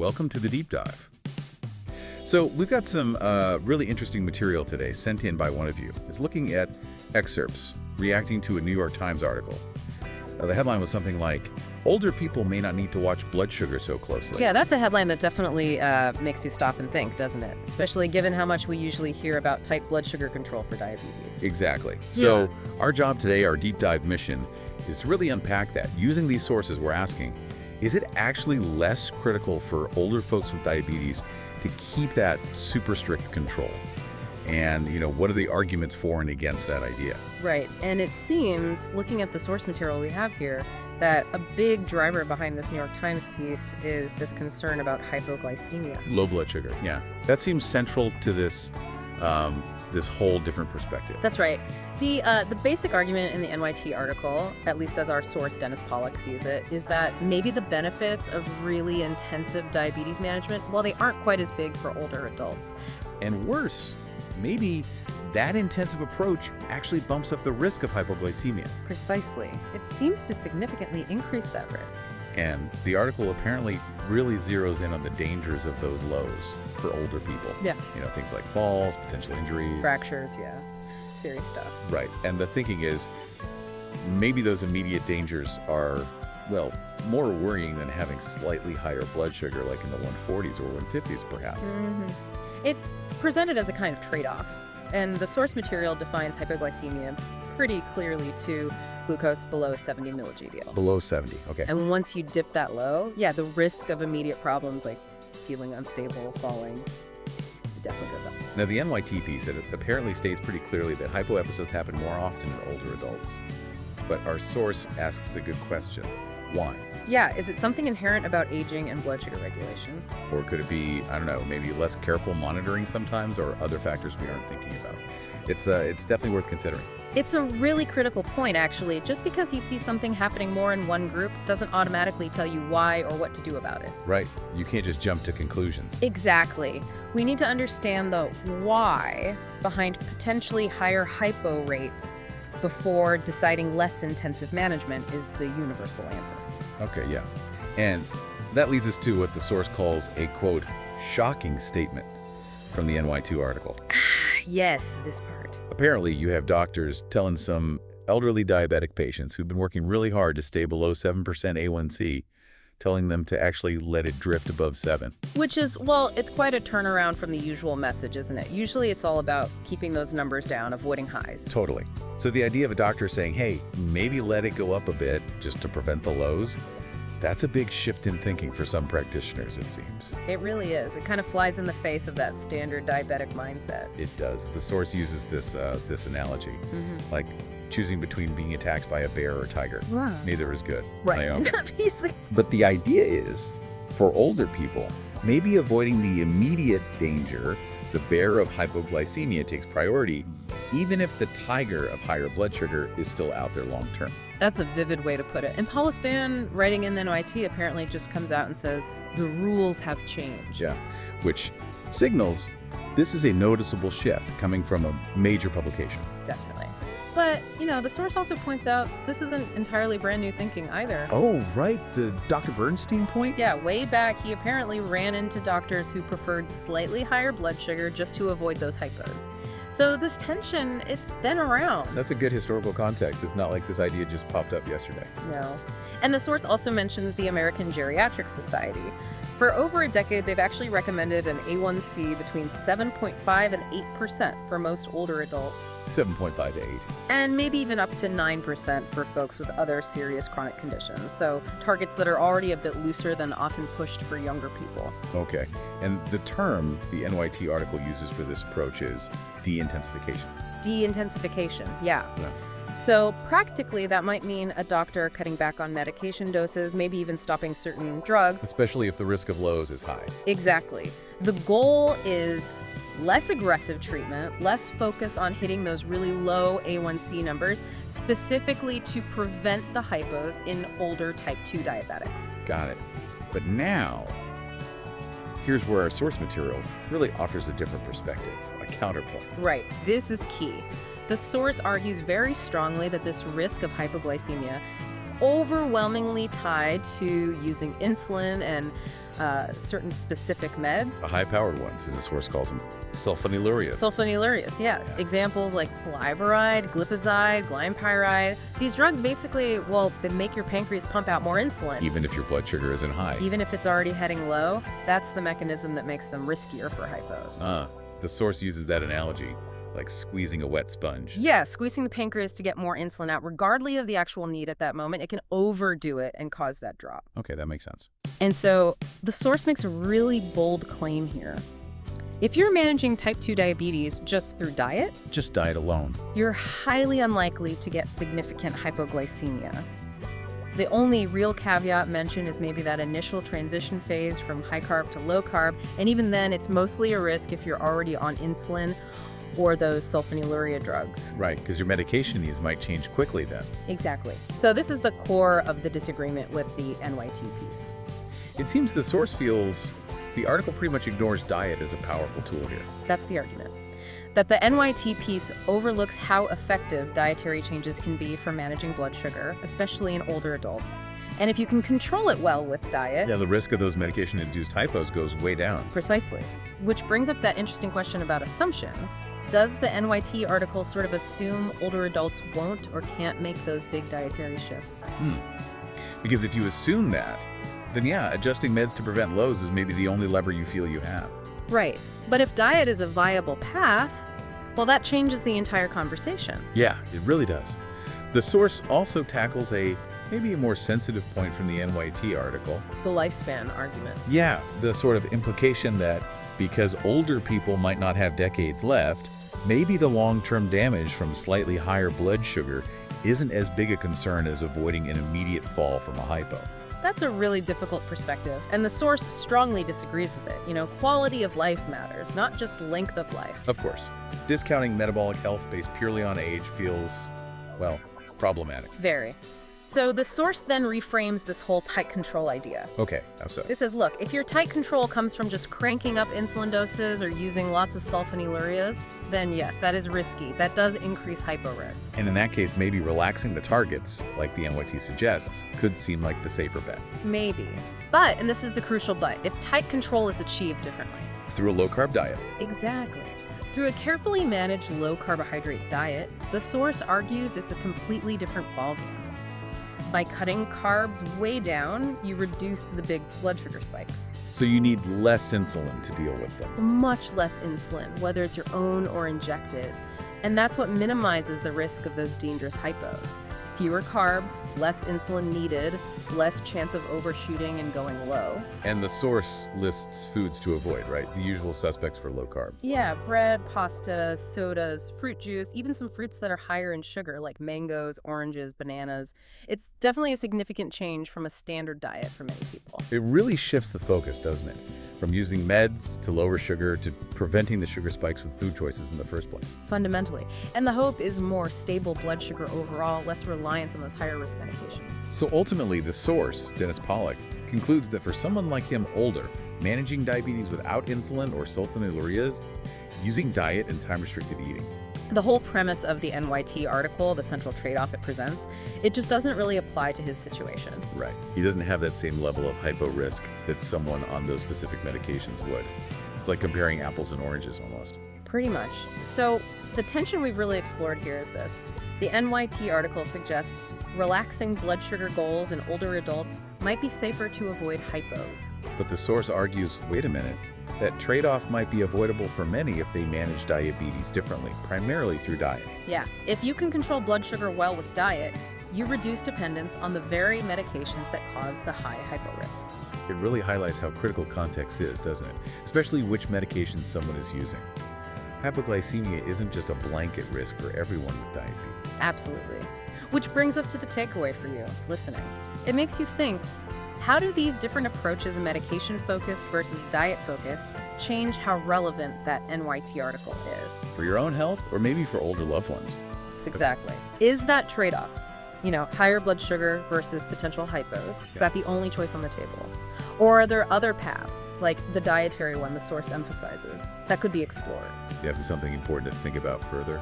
welcome to the Deep Dive. So we've got some really interesting material today sent in by one of you. It's looking at excerpts reacting to a New York Times article. The headline was something like, older people may not need to watch blood sugar so closely. Yeah, that's a headline that definitely makes you stop and think, doesn't it? Especially given how much we usually hear about type blood sugar control for diabetes. Exactly. So our job today, our deep dive mission, is to really unpack that. Using these sources, we're asking, is it actually less critical for older folks with diabetes to keep that super strict control? And, what are the arguments for and against that idea? Right. And it seems, looking at the source material we have here, that a big driver behind this New York Times piece is this concern about hypoglycemia. Low blood sugar, yeah. That seems central to this this whole different perspective. That's right. The basic argument in the NYT article, at least as our source Dennis Pollock sees it, is that maybe the benefits of really intensive diabetes management, well, they aren't quite as big for older adults. And worse, maybe that intensive approach actually bumps up the risk of hypoglycemia. Precisely. It seems to significantly increase that risk. And the article apparently really zeroes in on the dangers of those lows for older people. Yeah. Things like falls, potential injuries. Fractures, yeah. Serious stuff. Right. And the thinking is maybe those immediate dangers are, more worrying than having slightly higher blood sugar like in the 140s or 150s perhaps. Mm-hmm. It's presented as a kind of trade-off. And the source material defines hypoglycemia pretty clearly to glucose below 70 milligdl. Below 70, okay. And once you dip that low, the risk of immediate problems like feeling unstable, falling, definitely goes up. Now, the NYT piece, it apparently states pretty clearly that hypo episodes happen more often in older adults. But our source asks a good question. Why? Yeah, is it something inherent about aging and blood sugar regulation? Or could it be, maybe less careful monitoring sometimes, or other factors we aren't thinking about? It's definitely worth considering. It's a really critical point, actually. Just because you see something happening more in one group doesn't automatically tell you why or what to do about it. Right. You can't just jump to conclusions. Exactly. We need to understand the why behind potentially higher hypo rates before deciding less intensive management is the universal answer. Okay, yeah. And that leads us to what the source calls a, quote, shocking statement from the NY2 article. Yes, this part. Apparently, you have doctors telling some elderly diabetic patients who've been working really hard to stay below 7% A1C, telling them to actually let it drift above 7. Which is, it's quite a turnaround from the usual message, isn't it? Usually it's all about keeping those numbers down, avoiding highs. Totally. So the idea of a doctor saying, hey, maybe let it go up a bit just to prevent the lows, that's a big shift in thinking for some practitioners, it seems. It really is. It kind of flies in the face of that standard diabetic mindset. It does. The source uses this analogy, like choosing between being attacked by a bear or tiger. Wow. Neither is good. Right. But the idea is, for older people, maybe avoiding the immediate danger, the bear of hypoglycemia, takes priority, even if the tiger of higher blood sugar is still out there long term. That's a vivid way to put it. And Paula Spann, writing in the NYT, apparently just comes out and says, the rules have changed. Yeah, which signals this is a noticeable shift coming from a major publication. Definitely. But, the source also points out this isn't entirely brand new thinking either. Oh, right. The Dr. Bernstein point? Yeah, way back, he apparently ran into doctors who preferred slightly higher blood sugar just to avoid those hypos. So this tension, it's been around. That's a good historical context. It's not like this idea just popped up yesterday. No. And the source also mentions the American Geriatric Society. For over a decade, they've actually recommended an A1C between 7.5 and 8% for most older adults. 7.5 to 8. And maybe even up to 9% for folks with other serious chronic conditions. So targets that are already a bit looser than often pushed for younger people. Okay. And the term the NYT article uses for this approach is de-intensification. De-intensification, yeah. So practically, that might mean a doctor cutting back on medication doses, maybe even stopping certain drugs. Especially if the risk of lows is high. Exactly. The goal is less aggressive treatment, less focus on hitting those really low A1C numbers, specifically to prevent the hypos in older type 2 diabetics. Got it. But now, here's where our source material really offers a different perspective, a counterpoint. Right. This is key. The source argues very strongly that this risk of hypoglycemia is overwhelmingly tied to using insulin and certain specific meds. The high-powered ones, as the source calls them, sulfonylureas. Sulfonylureas, yes. Examples like glyburide, glipizide, glypyride. These drugs basically, well, they make your pancreas pump out more insulin. Even if your blood sugar isn't high. Even if it's already heading low, that's the mechanism that makes them riskier for hypos. The source uses that analogy, like squeezing a wet sponge. Yeah, squeezing the pancreas to get more insulin out, regardless of the actual need at that moment, it can overdo it and cause that drop. Okay, that makes sense. And so the source makes a really bold claim here. If you're managing type 2 diabetes just through diet, Just diet alone. you're highly unlikely to get significant hypoglycemia. The only real caveat mentioned is maybe that initial transition phase from high carb to low carb, and even then it's mostly a risk if you're already on insulin or those sulfonylurea drugs. Right, because your medication needs might change quickly then. Exactly. So this is the core of the disagreement with the NYT piece. It seems the source feels the article pretty much ignores diet as a powerful tool here. That's the argument. That the NYT piece overlooks how effective dietary changes can be for managing blood sugar, especially in older adults. And if you can control it well with diet, Yeah, the risk of those medication-induced hypos goes way down. precisely. Which brings up that interesting question about assumptions. Does the NYT article sort of assume older adults won't or can't make those big dietary shifts? Because if you assume that, then yeah, adjusting meds to prevent lows is maybe the only lever you feel you have. Right. But if diet is a viable path, well, that changes the entire conversation. Yeah, it really does. The source also tackles maybe a more sensitive point from the NYT article. The lifespan argument. Yeah, the sort of implication that because older people might not have decades left, maybe the long-term damage from slightly higher blood sugar isn't as big a concern as avoiding an immediate fall from a hypo. That's a really difficult perspective, and the source strongly disagrees with it. You know, quality of life matters, not just length of life. Of course, discounting metabolic health based purely on age feels, well, problematic. Very. So the source then reframes this whole tight control idea. Okay, how so? It says, look, if your tight control comes from just cranking up insulin doses or using lots of sulfonylureas, then yes, that is risky. That does increase hypo risk. And in that case, maybe relaxing the targets, like the NYT suggests, could seem like the safer bet. Maybe. But, and this is the crucial but, if tight control is achieved differently. Through a low-carb diet. Exactly. Through a carefully managed low-carbohydrate diet, the source argues it's a completely different ballgame. By cutting carbs way down, you reduce the big blood sugar spikes. So you need less insulin to deal with them. Much less insulin, whether it's your own or injected. And that's what minimizes the risk of those dangerous hypos. Fewer carbs, less insulin needed, less chance of overshooting and going low. And the source lists foods to avoid, right? The usual suspects for low carb. Yeah, bread, pasta, sodas, fruit juice, even some fruits that are higher in sugar like mangoes, oranges, bananas. It's definitely a significant change from a standard diet for many people. It really shifts the focus, doesn't it? From using meds to lower sugar to preventing the sugar spikes with food choices in the first place. Fundamentally. And the hope is more stable blood sugar overall, less reliance on those higher risk medications. So ultimately, the source, Dennis Pollock, concludes that for someone like him older, managing diabetes without insulin or sulfonylureas, using diet and time-restricted eating. The whole premise of the NYT article, the central trade-off it presents, it just doesn't really apply to his situation. Right. He doesn't have that same level of hypo risk that someone on those specific medications would. It's like comparing apples and oranges almost. Pretty much. So the tension we've really explored here is this. The NYT article suggests relaxing blood sugar goals in older adults might be safer to avoid hypos. But the source argues, wait a minute, that trade-off might be avoidable for many if they manage diabetes differently, primarily through diet. Yeah, if you can control blood sugar well with diet, you reduce dependence on the very medications that cause the high hypo risk. It really highlights how critical context is, doesn't it? Especially which medications someone is using. Hypoglycemia isn't just a blanket risk for everyone with diabetes. Absolutely. Which brings us to the takeaway for you, listening. It makes you think, how do these different approaches, medication focus versus diet focus, change how relevant that NYT article is? For your own health, or maybe for older loved ones. Exactly. Is that trade-off, higher blood sugar versus potential hypos, is that the only choice on the table? Or are there other paths, like the dietary one the source emphasizes, that could be explored? You have something important to think about further.